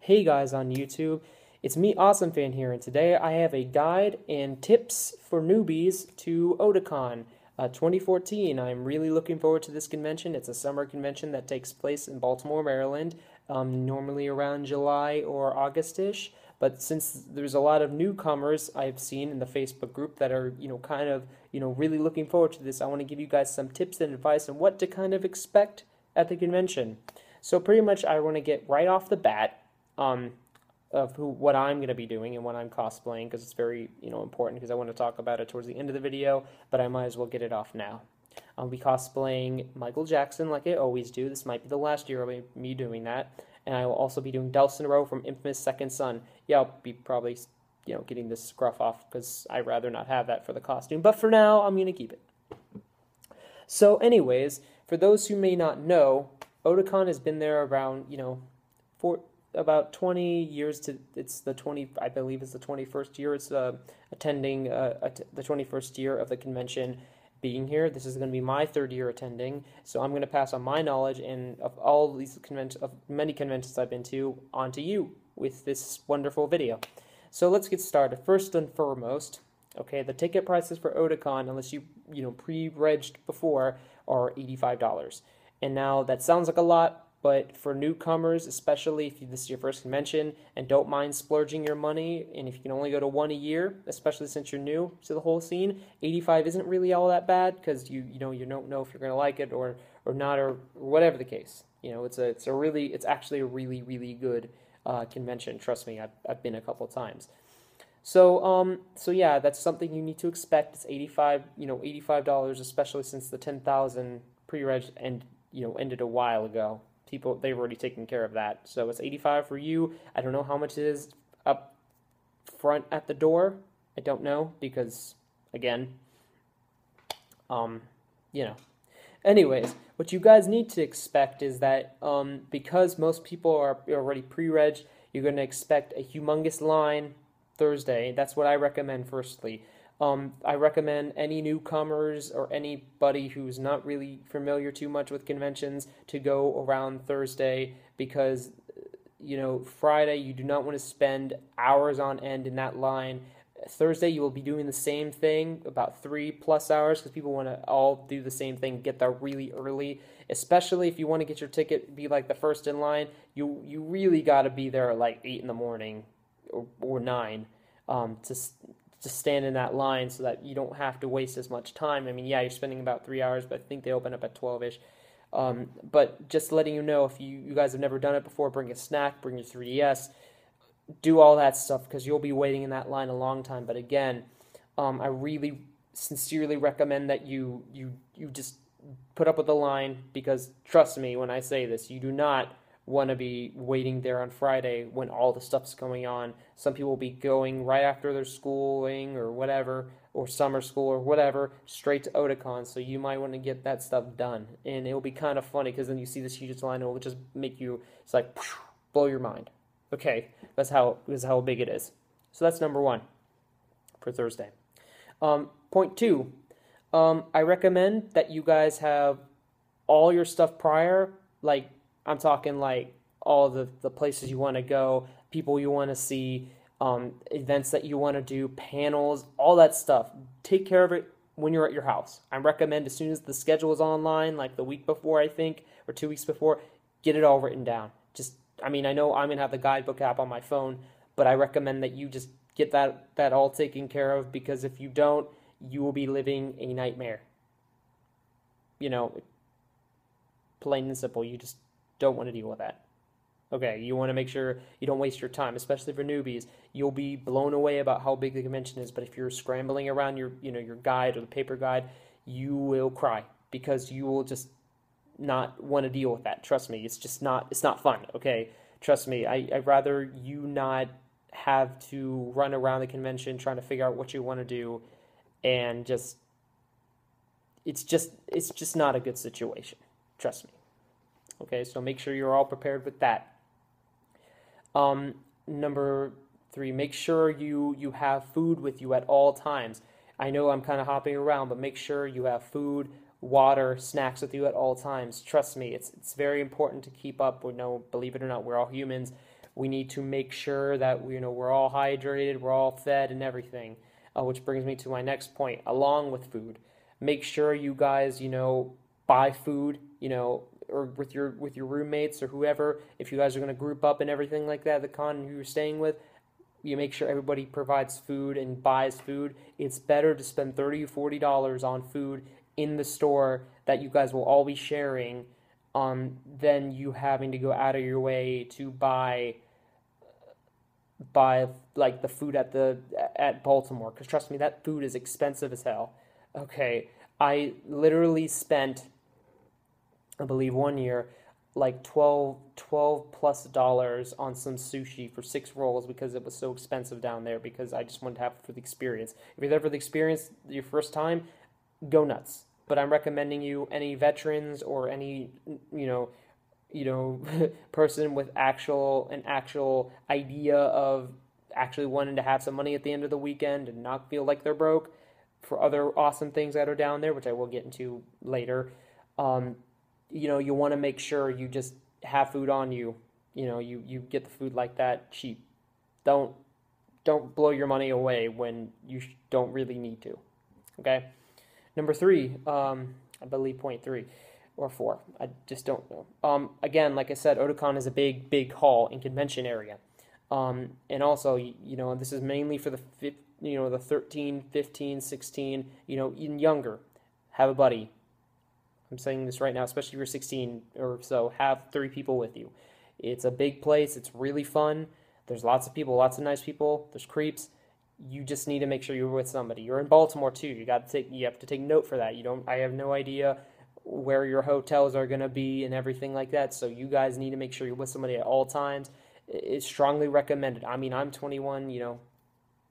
Hey guys on YouTube, it's me Awesome Fan here, and today I have a guide and tips for newbies to Otakon 2014. I'm really looking forward to this convention. It's a summer convention that takes place in Baltimore, Maryland, normally around July or August-ish. But since there's a lot of newcomers I've seen in the Facebook group that are, really looking forward to this, I want to give you guys some tips and advice on what to kind of expect at the convention. So pretty much I want to get right off the bat of what I'm going to be doing and what I'm cosplaying, because it's very, important, because I want to talk about it towards the end of the video, but I might as well get it off now. I'll be cosplaying Michael Jackson like I always do. This might be the last year of me doing that. And I will also be doing Delson Rowe from Infamous Second Son. Yeah, I'll be probably, getting this scruff off because I'd rather not have that for the costume. But for now, I'm going to keep it. So anyways, for those who may not know, Otakon has been there around, for about 20 years to, I believe it's the 21st year. It's attending the 21st year of the convention being here. This is going to be my third year attending, so I'm going to pass on my knowledge and of all these many conventions I've been to onto you with this wonderful video. So let's get started. First and foremost, okay, the ticket prices for Otakon, unless you pre-regged before, are $85. And now that sounds like a lot, but for newcomers, especially if this is your first convention and don't mind splurging your money, and if you can only go to one a year, especially since you're new to the whole scene, 85 isn't really all that bad, because you don't know if you're going to like it or not, or whatever the case. It's actually a really good convention. Trust me, I've been a couple of times. So yeah, that's something you need to expect. It's $85, especially since the 10,000 pre-reg ended a while ago. They've already taken care of that. So it's $85 for you. I don't know how much it is up front at the door. I don't know, because again, Anyways, what you guys need to expect is that because most people are already pre-reg, you're going to expect a humongous line Thursday. That's what I recommend firstly. I recommend any newcomers or anybody who's not really familiar too much with conventions to go around Thursday, because, Friday you do not want to spend hours on end in that line. Thursday you will be doing the same thing, about 3+ hours, because people want to all do the same thing, get there really early. Especially if you want to get your ticket, be like the first in line, you really got to be there at like 8 in the morning or 9 to stand in that line, so that you don't have to waste as much time. I mean, yeah, you're spending about 3 hours, but I think they open up at 12-ish. But just letting you know, if you guys have never done it before, bring a snack, bring your 3DS, do all that stuff, because you'll be waiting in that line a long time. But again, I really sincerely recommend that you just put up with the line, because trust me when I say this, you do not want to be waiting there on Friday when all the stuff's going on. Some people will be going right after their schooling or whatever, or summer school or whatever, straight to Otakon, so you might want to get that stuff done. And it'll be kind of funny, because then you see this huge line, and it'll just make you, it's like, blow your mind. Okay, that's how big it is. So that's number one for Thursday. Point two, I recommend that you guys have all your stuff prior, like, I'm talking like all the places you want to go, people you want to see, events that you want to do, panels, all that stuff. Take care of it when you're at your house. I recommend as soon as the schedule is online, like the week before, I think, or 2 weeks before, get it all written down. I know I'm going to have the guidebook app on my phone, but I recommend that you just get that all taken care of, because if you don't, you will be living a nightmare. Plain and simple, you just don't want to deal with that. Okay, you want to make sure you don't waste your time, especially for newbies. You'll be blown away about how big the convention is, but if you're scrambling around your guide or the paper guide, you will cry, because you will just not want to deal with that. Trust me, it's not fun. Okay, trust me. I'd rather you not have to run around the convention trying to figure out what you want to do, and it's just not a good situation. Trust me. Okay, so make sure you're all prepared with that. Number three, make sure you have food with you at all times. I know I'm kind of hopping around, but make sure you have food, water, snacks with you at all times. Trust me, it's very important to keep up. Believe it or not, we're all humans. We need to make sure that we're all hydrated, we're all fed, and everything. Which brings me to my next point. Along with food, make sure you guys buy food, or with your roommates or whoever. If you guys are going to group up and everything like that, the con you're staying with, you make sure everybody provides food and buys food. It's better to spend $30 or $40 on food in the store that you guys will all be sharing, than you having to go out of your way to buy like the food at Baltimore. Because trust me, that food is expensive as hell. Okay, I literally spent, I believe, one year like $12 plus on some sushi for 6 rolls because it was so expensive down there, because I just wanted to have it for the experience. If you're there for the experience your first time, go nuts. But I'm recommending you, any veterans or any person with an actual idea of actually wanting to have some money at the end of the weekend and not feel like they're broke, for other awesome things that are down there, which I will get into later. You want to make sure you just have food on you. You get the food like that cheap. Don't blow your money away when you don't really need to. Okay? Number 3, I believe point 3 or 4. I just don't know. Again, like I said, Otakon is a big hall and convention area. And also, this is mainly for the 13, 15, 16, even younger. Have a buddy. I'm saying this right now, especially if you're 16 or so, have 3 people with you. It's a big place. It's really fun. There's lots of people, lots of nice people. There's creeps. You just need to make sure you're with somebody. You're in Baltimore too. You have to take note for that. I have no idea where your hotels are going to be and everything like that. So you guys need to make sure you're with somebody at all times. It's strongly recommended. I mean, I'm 21,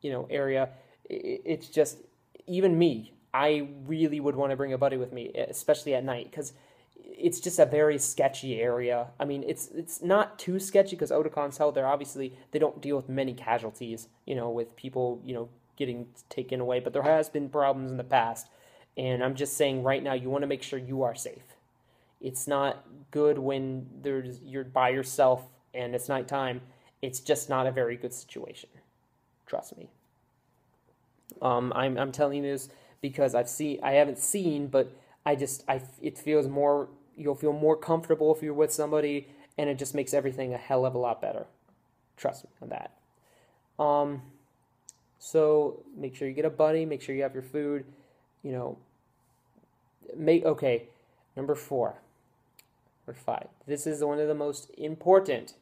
area. It's just, even me, I really would want to bring a buddy with me, especially at night, because it's just a very sketchy area. I mean, it's not too sketchy because Otakon's held there. Obviously, they don't deal with many casualties, with people, getting taken away. But there has been problems in the past. And I'm just saying right now, you want to make sure you are safe. It's not good when you're by yourself and it's nighttime. It's just not a very good situation. Trust me. I'm telling you this because I haven't seen, but it feels more, you'll feel more comfortable if you're with somebody, and it just makes everything a hell of a lot better. Trust me on that. So make sure you get a buddy, make sure you have your food, okay, number 4 or 5. This is one of the most important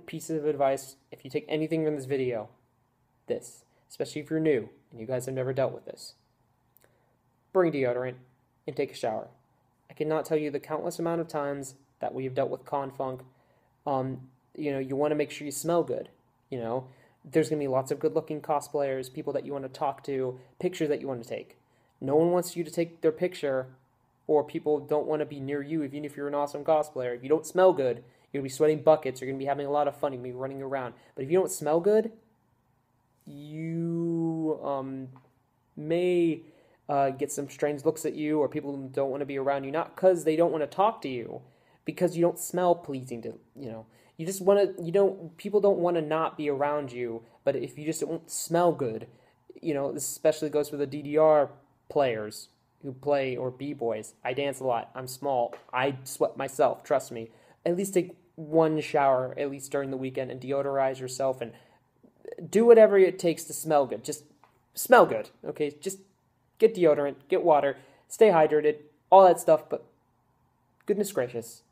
pieces of advice. If you take anything from this video, especially if you're new and you guys have never dealt with this, bring deodorant and take a shower. I cannot tell you the countless amount of times that we have dealt with confunk. You want to make sure you smell good. There's going to be lots of good-looking cosplayers, people that you want to talk to, pictures that you want to take. No one wants you to take their picture, or people don't want to be near you, even if you're an awesome cosplayer. If you don't smell good, you're going to be sweating buckets, you're going to be having a lot of fun, you're going to be running around. But if you don't smell good, you may get some strange looks at you, or people don't want to be around you, not because they don't want to talk to you, because you don't smell pleasing to, you just want to, people don't want to not be around you, but if you just don't smell good, this especially goes for the DDR players who play, or B-boys. I dance a lot, I'm small, I sweat myself, trust me. At least take one shower, at least during the weekend, and deodorize yourself, and do whatever it takes to smell good. Just smell good, okay? Just get deodorant, get water, stay hydrated, all that stuff, but goodness gracious,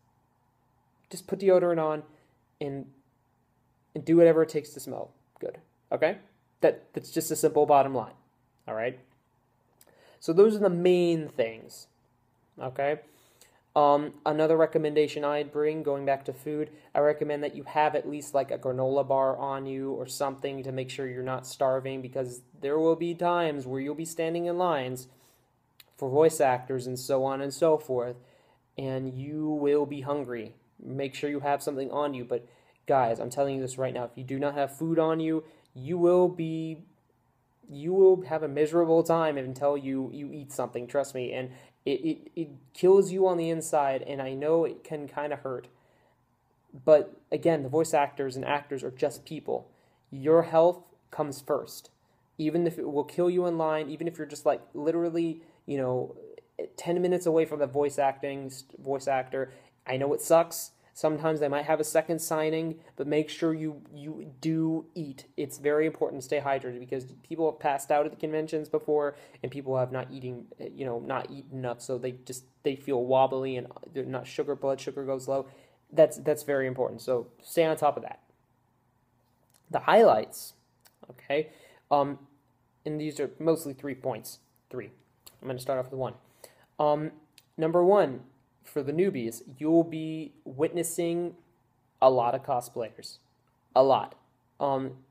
just put deodorant on and do whatever it takes to smell good, okay? That's just a simple bottom line, all right? So those are the main things, okay? Another recommendation I'd bring, going back to food, I recommend that you have at least like a granola bar on you or something to make sure you're not starving, because there will be times where you'll be standing in lines for voice actors and so on and so forth, and you will be hungry. Make sure you have something on you. But guys, I'm telling you this right now, if you do not have food on you, you will have a miserable time until you eat something, trust me, and it kills you on the inside, and I know it can kind of hurt, But again, the voice actors and actors are just people. Your health comes first. Even if it will kill you in line, even if you're just like literally, 10 minutes away from the voice actor. I know it sucks. Sometimes they might have a second signing, but make sure you do eat. It's very important to stay hydrated because people have passed out at the conventions before, and people have not not eaten enough, so they feel wobbly and they're not blood sugar goes low. That's very important. So stay on top of that. The highlights, okay, and these are mostly 3 points. Three. I'm going to start off with one. Number one, for the newbies, you'll be witnessing a lot of cosplayers. A lot.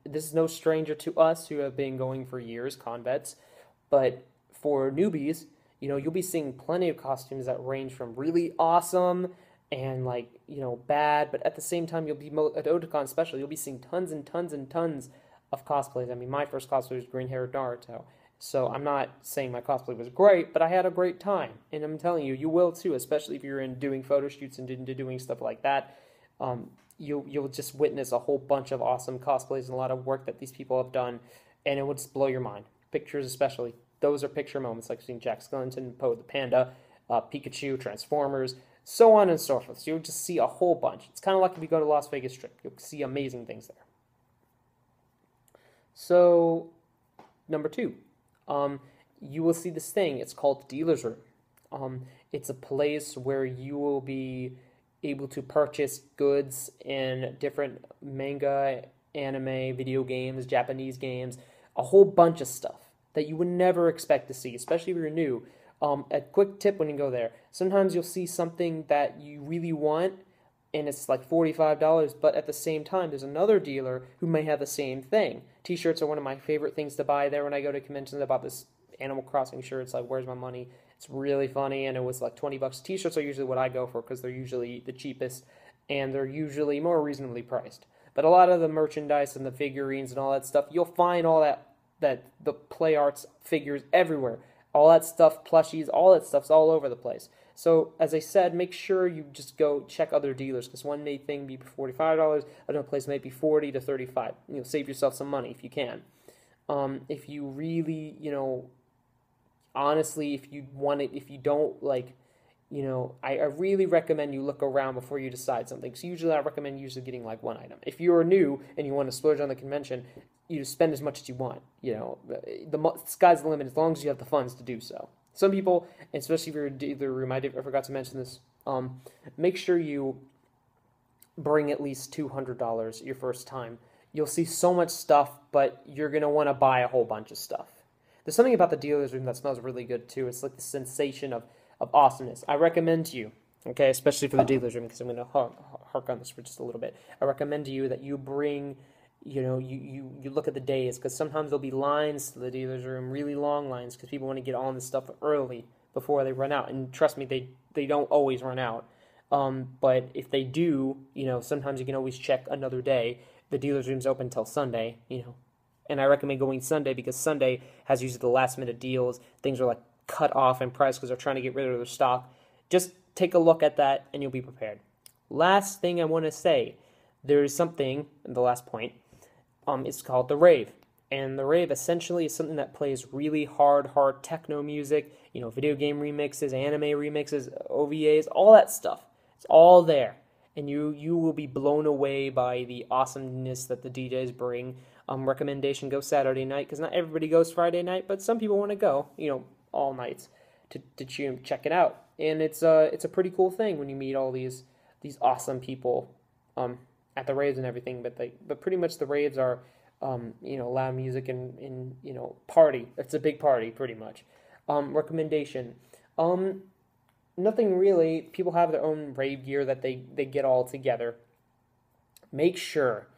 This is no stranger to us who have been going for years, convets, but for newbies, you'll be seeing plenty of costumes that range from really awesome and bad, but at the same time, you'll be at Otakon especially, you'll be seeing tons and tons and tons of cosplays. I mean, my first cosplay was green-haired Naruto. So I'm not saying my cosplay was great, but I had a great time. And I'm telling you, you will too, especially if you're in doing photo shoots and into doing stuff like that. You'll just witness a whole bunch of awesome cosplays and a lot of work that these people have done, and it would just blow your mind. Pictures especially. Those are picture moments, like seeing Jack Skellington, Poe the Panda, Pikachu, Transformers, so on and so forth. So you'll just see a whole bunch. It's kind of like if you go to Las Vegas Strip. You'll see amazing things there. So, number two. You will see this thing. It's called Dealer's Room. It's a place where you will be able to purchase goods in different manga, anime, video games, Japanese games, a whole bunch of stuff that you would never expect to see, especially if you're new. A quick tip when you go there. Sometimes you'll see something that you really want, and it's like $45, but at the same time, there's another dealer who may have the same thing. T-shirts are one of my favorite things to buy there when I go to conventions. I bought this Animal Crossing shirt. It's like, where's my money? It's really funny, and it was like $20. T-shirts are usually what I go for because they're usually the cheapest, and they're usually more reasonably priced. But a lot of the merchandise and the figurines and all that stuff, you'll find all that the play arts figures everywhere. All that stuff, plushies, all that stuff's all over the place. So, as I said, make sure you just go check other dealers, because one thing may be $45, another place may be $40 to $35. Save yourself some money if you can. If you really, honestly, if you want it, if you don't, I really recommend you look around before you decide something. So usually I recommend getting one item. If you're new and you want to splurge on the convention, you spend as much as you want. The sky's the limit as long as you have the funds to do so. Some people, especially if you're in dealer room, I forgot to mention this, make sure you bring at least $200 your first time. You'll see so much stuff, but you're going to want to buy a whole bunch of stuff. There's something about the dealer's room that smells really good, too. It's like the sensation of awesomeness. I recommend to you, okay, especially for the dealer's room, because I'm going to hark on this for just a little bit. I recommend to you that you bring, you look at the days, because sometimes there'll be lines to the dealer's room, really long lines, because people want to get on this stuff early before they run out. And trust me, they don't always run out. But if they do, sometimes you can always check another day. The dealer's room's open until Sunday, And I recommend going Sunday because Sunday has usually the last minute deals. Things are cut off in price because they're trying to get rid of their stock. Just take a look at that and you'll be prepared. Last thing I want to say, there is something, the last point, it's called the rave. And the rave essentially is something that plays really hard techno music, video game remixes, anime remixes, OVAs, all that stuff. It's all there. And you will be blown away by the awesomeness that the DJs bring. Recommendation, go Saturday night, because not everybody goes Friday night, but some people want to go, all nights to check it out. And it's a pretty cool thing when you meet all these awesome people at the raves and everything. But pretty much the raves are loud music and party. It's a big party pretty much. Recommendation. Nothing really. People have their own rave gear that they get all together. Make sure,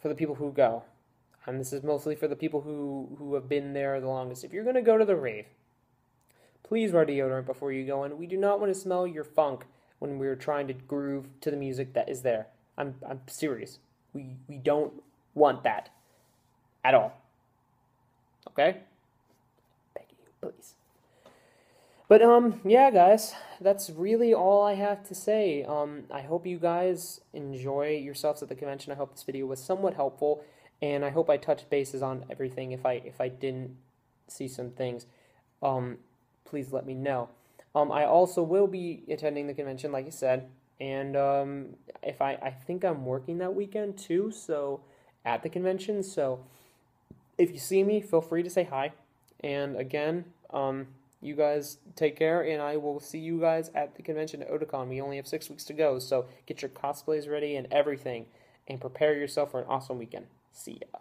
for the people who go, and this is mostly for the people who have been there the longest, if you're going to go to the rave, please wear deodorant before you go in. We do not want to smell your funk when we're trying to groove to the music that is there. I'm serious. We don't want that at all. Okay? Begging you, please. But yeah, guys, that's really all I have to say. I hope you guys enjoy yourselves at the convention. I hope this video was somewhat helpful, and I hope I touched bases on everything. If I didn't see some things, um, please let me know. I also will be attending the convention, like I said, and if I think I'm working that weekend too, so at the convention. So if you see me, feel free to say hi. And again, you guys take care, and I will see you guys at the convention at Otakon. We only have 6 weeks to go, so get your cosplays ready and everything, and prepare yourself for an awesome weekend. See ya.